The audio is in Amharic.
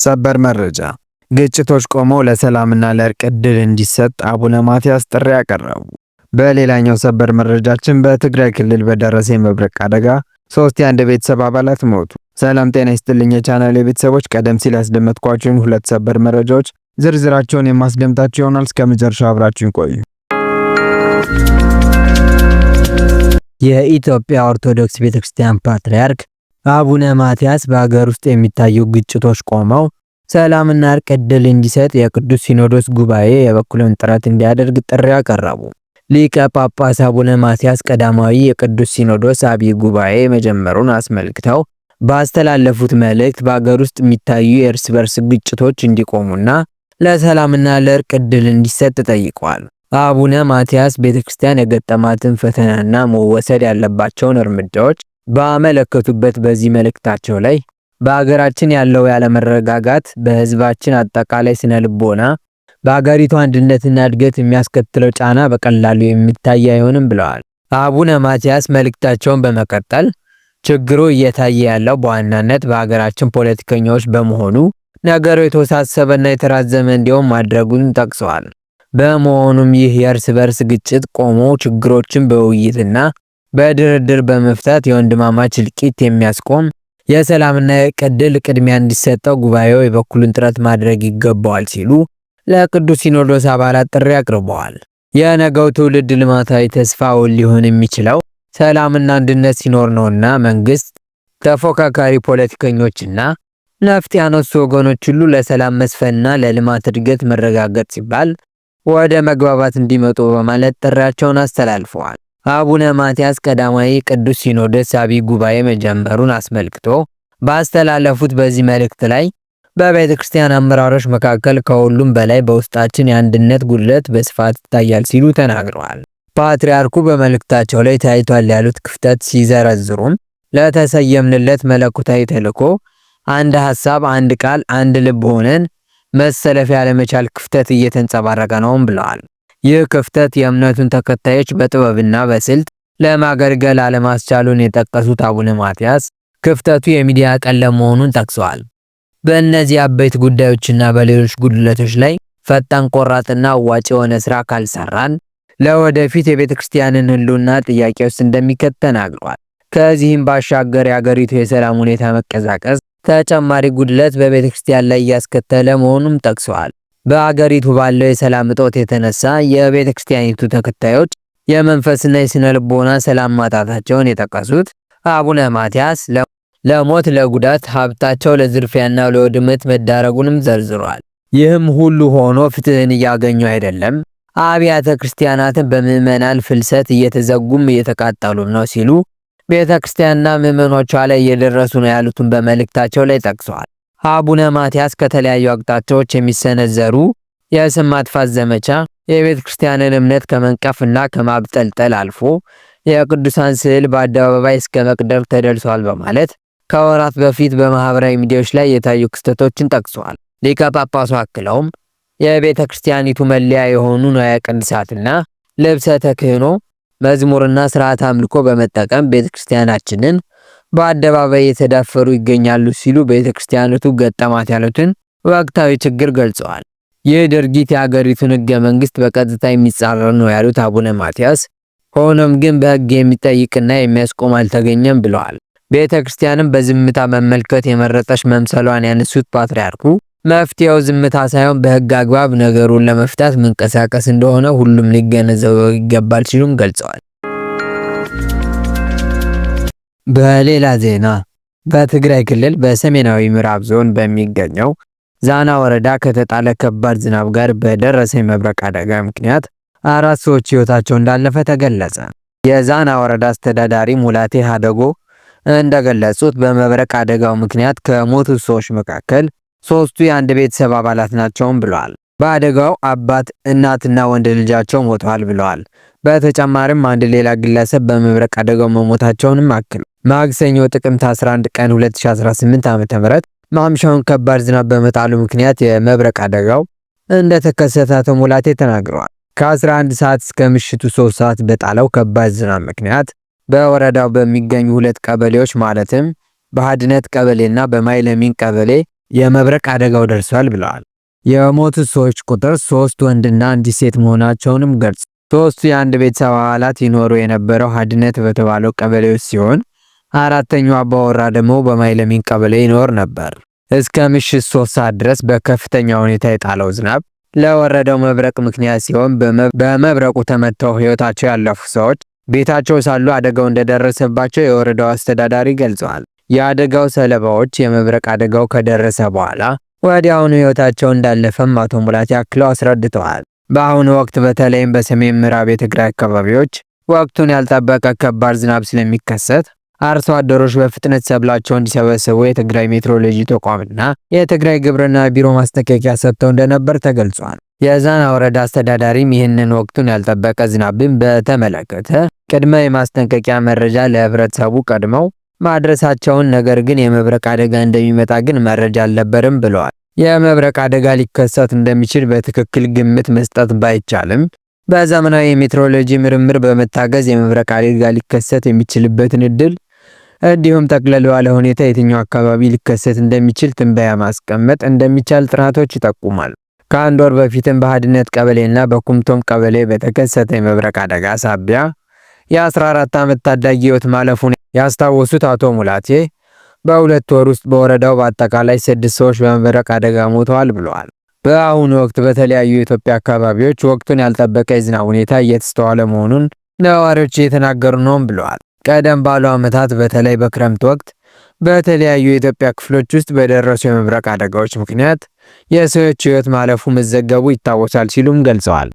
ሰበር መረጃ። ግጭቶች ቆመው ለሰላምና ለእርቅ ዕድል እንዲሰጥ አቡነ ማትያስ ጥሪ አቀረቡ። በሌላኛው ሰበር መረጃችን በትግራይ ክልል በደረሰ የመብረቅ አደጋ 3 የአንድ ቤተሰብ አባላት ሞቱ። ሰላም ጤና ይስጥልኝ የቻናሌ ቤተሰቦች፣ ቀደም ሲል ያስደመጥኳችሁን 2 ሰበር መረጃዎች ዝርዝራቸውን የማስደምጣችሁ ይሆናል። እስከ መጨረሻው አብራችሁን ቆዩ። የኢትዮጵያ ኦርቶዶክስ ቤተክርስቲያን ፓትርያርክ አቡነ ማትያስ በሀገር ውስጥ የሚታዩ ግጭቶች ቆመው ሰላምና እርቅ ዕድል እንዲሰጥ የቅዱስ ሲኖዶስ ጉባኤ የበኩሉን ጥረት እንዲያደርግ ጥሪ አቀረቡ። ሊቀ ጳጳስ አቡነ ማትያስ ቀዳማዊ የቅዱስ ሲኖዶስ አብይ ጉባኤ መጀመሩን አስመልክተው ባስተላለፉት መልእክት በሀገር ውስጥ የሚታዩ የእርስ በርስ ግጭቶች እንዲቆሙና ለሰላምና ለእርቅ ዕድል እንዲሰጥ ጠይቀዋል። አቡነ ማትያስ ቤተክርስቲያን የገጠማትን ፈተናና መወሰድ ያለባቸውን እርምጃዎች ባመለከቱበት በዚህ መልእክታቸው ላይ በሀገራችን ያለው ያለመረጋጋት በሕዝባችን አጠቃላይ ስነ ልቦና፣ በሀገሪቱ አንድነትና እድገት የሚያስከትለው ጫና በቀላሉ የሚታይ አይሆንም ብለዋል። አቡነ ማትያስ መልእክታቸውን በመቀጠል ችግሩ እየታየ ያለው በዋናነት በሀገራችን ፖለቲከኞች በመሆኑ ነገሩ የተወሳሰበና የተራዘመ እንዲሆን ማድረጉን ጠቅሰዋል። በመሆኑም ይህ የእርስ በርስ ግጭት ቆሞ ችግሮችን በውይይትና በድርድር በመፍታት የወንድማማች እልቂት የሚያስቆም የሰላምና የእርቅ ዕድል ቅድሚያ እንዲሰጠው ጉባኤው የበኩሉን ጥረት ማድረግ ይገባዋል ሲሉ ለቅዱስ ሲኖዶስ አባላት ጥሪ አቅርበዋል። የነገው ትውልድ ልማታዊ ተስፋውን ሊሆን የሚችለው ሰላምና አንድነት ሲኖር ነውና መንግስት፣ ተፎካካሪ ፖለቲከኞችና ነፍጥ ያነሱ ወገኖች ሁሉ ለሰላም መስፈንና ለልማት እድገት መረጋገጥ ሲባል ወደ መግባባት እንዲመጡ በማለት ጥሪያቸውን አስተላልፈዋል። አቡነ ማትያስ ቀዳማዊ ቅዱስ ሲኖዶስ አብይ ጉባኤ መጀመሩን አስመልክቶ ባስተላለፉት በዚህ መልእክት ላይ በቤተ ክርስቲያን አመራሮች መካከል ከሁሉም በላይ በውስጣችን የአንድነት ጉድለት በስፋት ይታያል ሲሉ ተናግረዋል። ፓትርያርኩ በመልእክታቸው ላይ ታይቷል ያሉት ክፍተት ሲዘረዝሩም ለተሰየምንለት መለኮታዊ ተልዕኮ አንድ ሐሳብ፣ አንድ ቃል፣ አንድ ልብ ሆነን መሰለፍ ያለመቻል ክፍተት እየተንጸባረቀ ነውም ብለዋል። ይህ ክፍተት የእምነቱን ተከታዮች በጥበብና በስልት ለማገልገል አለማስቻሉን የጠቀሱት አቡነ ማትያስ ክፍተቱ የሚዲያ ቀለም መሆኑን ጠቅሰዋል። በእነዚህ አበይት ጉዳዮችና በሌሎች ጉድለቶች ላይ ፈጣን፣ ቆራጥና አዋጭ የሆነ ስራ ካልሰራን ለወደፊት የቤተ ክርስቲያንን ሕልውና ጥያቄ ውስጥ እንደሚከት ተናግረዋል። ከዚህም ባሻገር የአገሪቱ የሰላም ሁኔታ መቀዛቀዝ ተጨማሪ ጉድለት በቤተ ክርስቲያን ላይ እያስከተለ መሆኑን ጠቅሰዋል። በአገሪቱ ባለው የሰላም እጦት የተነሳ የቤተ ክርስቲያኒቱ ተከታዮች የመንፈስና የስነ ልቦና ሰላም ማጣታቸውን የጠቀሱት አቡነ ማትያስ ለሞት፣ ለጉዳት፣ ሀብታቸው ለዝርፊያና ለውድመት መዳረጉንም ዘርዝሯል። ይህም ሁሉ ሆኖ ፍትህን እያገኙ አይደለም፣ አብያተ ክርስቲያናትን በምዕመናን ፍልሰት እየተዘጉም እየተቃጠሉም ነው ሲሉ ቤተ ክርስቲያንና ምዕመኖቿ ላይ እየደረሱ ነው ያሉትን በመልእክታቸው ላይ ጠቅሰዋል። አቡነ ማትያስ ከተለያዩ አቅጣጫዎች የሚሰነዘሩ የስም ማጥፋት ዘመቻ የቤተ ክርስቲያንን እምነት ከመንቀፍና ከማብጠልጠል አልፎ የቅዱሳን ስዕል በአደባባይ እስከ መቅደር ተደርሷል በማለት ከወራት በፊት በማህበራዊ ሚዲያዎች ላይ የታዩ ክስተቶችን ጠቅሰዋል። ሊቀ ጳጳሱ አክለውም የቤተ ክርስቲያኒቱ መለያ የሆኑ ንዋየ ቅድሳትና ልብሰ ተክህኖ፣ መዝሙርና ስርዓት አምልኮ በመጠቀም ቤተ ክርስቲያናችንን በአደባባይ የተዳፈሩ ይገኛሉ ሲሉ ቤተ ክርስቲያኒቱ ገጠማት ያሉትን ወቅታዊ ችግር ገልጸዋል። ይህ ድርጊት የሀገሪቱን ሕገ መንግስት በቀጥታ የሚጻረር ነው ያሉት አቡነ ማትያስ ሆኖም ግን በሕግ የሚጠይቅና የሚያስቆም አልተገኘም ብለዋል። ቤተ ክርስቲያንም በዝምታ መመልከት የመረጠች መምሰሏን ያነሱት ፓትርያርኩ መፍትሄው ዝምታ ሳይሆን በሕግ አግባብ ነገሩን ለመፍታት መንቀሳቀስ እንደሆነ ሁሉም ሊገነዘበው ይገባል ሲሉም ገልጸዋል። በሌላ ዜና በትግራይ ክልል በሰሜናዊ ምዕራብ ዞን በሚገኘው ዛና ወረዳ ከተጣለ ከባድ ዝናብ ጋር በደረሰ የመብረቅ አደጋ ምክንያት 4 ሰዎች ሕይወታቸው እንዳለፈ ተገለጸ። የዛና ወረዳ አስተዳዳሪ ሙላቴ ሀደጎ እንደገለጹት በመብረቅ አደጋው ምክንያት ከሞቱት ሰዎች መካከል 3ቱ የአንድ ቤተሰብ አባላት ናቸውም ብለዋል። በአደጋው አባት፣ እናትና ወንድ ልጃቸው ሞተዋል ብለዋል። በተጨማሪም አንድ ሌላ ግለሰብ በመብረቅ አደጋው መሞታቸውንም አክለው ማክሰኞ ጥቅምት 11 ቀን 2018 ዓ.ም ማምሻውን ከባድ ዝናብ በመጣሉ ምክንያት የመብረቅ አደጋው እንደተከሰተ አቶ ሙላቴ ተናግረዋል። ከ11 ሰዓት እስከ ምሽቱ 3 ሰዓት በጣለው ከባድ ዝናብ ምክንያት በወረዳው በሚገኙ 2 ቀበሌዎች ማለትም በሃድነት ቀበሌና በማይለሚን ቀበሌ የመብረቅ አደጋው ደርሷል ብለዋል። የሞቱት ሰዎች ቁጥር 3 ወንድና አንዲት ሴት መሆናቸውንም ገልጸዋል። ሶስቱ የአንድ ቤተሰብ አባላት ይኖሩ የነበረው ሀድነት በተባለው ቀበሌ ውስጥ ሲሆን አራተኛው አባወራ ደግሞ በማይለሚን ቀበሌ ይኖር ነበር። እስከ ምሽት 3 ሰዓት ድረስ በከፍተኛ ሁኔታ የጣለው ዝናብ ለወረደው መብረቅ ምክንያት ሲሆን በመብረቁ ተመተው ሕይወታቸው ያለፉ ሰዎች ቤታቸው ሳሉ አደጋው እንደደረሰባቸው የወረዳው አስተዳዳሪ ገልጸዋል። የአደጋው ሰለባዎች የመብረቅ አደጋው ከደረሰ በኋላ ወዲያውኑ ሕይወታቸው እንዳለፈም አቶ ሙላቴ አክለው አስረድተዋል። በአሁኑ ወቅት በተለይም በሰሜን ምዕራብ የትግራይ አካባቢዎች ወቅቱን ያልጠበቀ ከባድ ዝናብ ስለሚከሰት አርሶ አደሮች በፍጥነት ሰብላቸው እንዲሰበስቡ የትግራይ ሜትሮሎጂ ተቋምና የትግራይ ግብርና ቢሮ ማስጠንቀቂያ ሰጥተው እንደነበር ተገልጿል። የዛና ወረዳ አስተዳዳሪም ይህንን ወቅቱን ያልጠበቀ ዝናብን በተመለከተ ቅድመ የማስጠንቀቂያ መረጃ ለህብረተሰቡ ቀድመው ማድረሳቸውን፣ ነገር ግን የመብረቅ አደጋ እንደሚመጣ ግን መረጃ አልነበርም ብለዋል። የመብረቅ አደጋ ሊከሰት እንደሚችል በትክክል ግምት መስጠት ባይቻልም በዘመናዊ የሜትሮሎጂ ምርምር በመታገዝ የመብረቅ አደጋ ሊከሰት የሚችልበትን እድል እንዲሁም ጠቅለል ባለ ሁኔታ የትኛው አካባቢ ሊከሰት እንደሚችል ትንበያ ማስቀመጥ እንደሚቻል ጥናቶች ይጠቁማል። ከአንድ ወር በፊትም በሀድነት ቀበሌና በኩምቶም ቀበሌ በተከሰተ የመብረቅ አደጋ ሳቢያ የ14 ዓመት ታዳጊ ሕይወት ማለፉን ያስታወሱት አቶ ሙላቴ በ2 ወር ውስጥ በወረዳው በአጠቃላይ 6 ሰዎች በመብረቅ አደጋ ሞተዋል ብለዋል። በአሁኑ ወቅት በተለያዩ የኢትዮጵያ አካባቢዎች ወቅቱን ያልጠበቀ የዝናብ ሁኔታ እየተስተዋለ መሆኑን ነዋሪዎች እየተናገሩ ነውም ብለዋል። ቀደም ባሉ ዓመታት በተለይ በክረምት ወቅት በተለያዩ የኢትዮጵያ ክፍሎች ውስጥ በደረሱ የመብረቅ አደጋዎች ምክንያት የሰዎች ሕይወት ማለፉ መዘገቡ ይታወሳል ሲሉም ገልጸዋል።